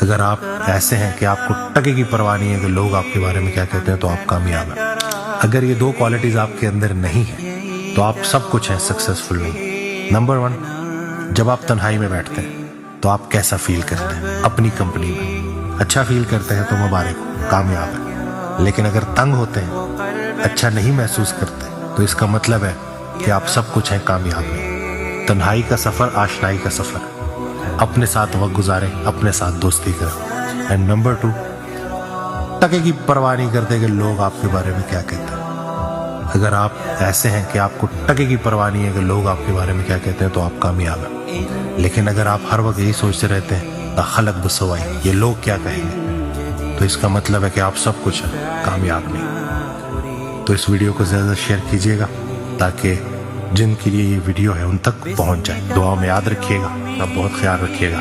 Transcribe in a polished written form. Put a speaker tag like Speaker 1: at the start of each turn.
Speaker 1: اگر آپ ایسے ہیں کہ آپ کو ٹکے کی پرواہ نہیں ہے کہ لوگ آپ کے بارے میں کیا کہتے ہیں تو آپ کامیاب ہیں. اگر یہ دو کوالٹیز آپ کے اندر نہیں ہیں تو آپ سب کچھ ہیں سکسیسفل نہیں. نمبر 1، جب آپ تنہائی میں بیٹھتے ہیں تو آپ کیسا فیل کرتے ہیں اپنی کمپنی میں؟ اچھا فیل کرتے ہیں تو مبارک، کامیاب ہیں. لیکن اگر تنگ ہوتے ہیں، اچھا نہیں محسوس کرتے، تو اس کا مطلب ہے کہ آپ سب کچھ ہیں، کامیاب نہیں. تنہائی کا سفر آشنائی کا سفر ہے. اپنے ساتھ وقت گزاریں، اپنے ساتھ دوستی کریں. اینڈ نمبر 2، ٹکے کی پرواہ نہیں کرتے کہ لوگ آپ کے بارے میں کیا کہتے ہیں. اگر آپ ایسے ہیں کہ آپ کو ٹکے کی پرواہ نہیں ہے کہ لوگ آپ کے بارے میں کیا کہتے ہیں تو آپ کامیاب ہیں. لیکن اگر آپ ہر وقت یہی سوچتے رہتے ہیں دا خلق بسوائی، یہ لوگ کیا کہیں گے، تو اس کا مطلب ہے کہ آپ سب کچھ ہیں، کامیاب نہیں. تو اس ویڈیو کو زیادہ شیئر کیجیے گا تاکہ جن کے لیے یہ ویڈیو ہے ان تک پہنچ جائے. دعا میں یاد رکھیے گا، آپ بہت خیال رکھیے گا.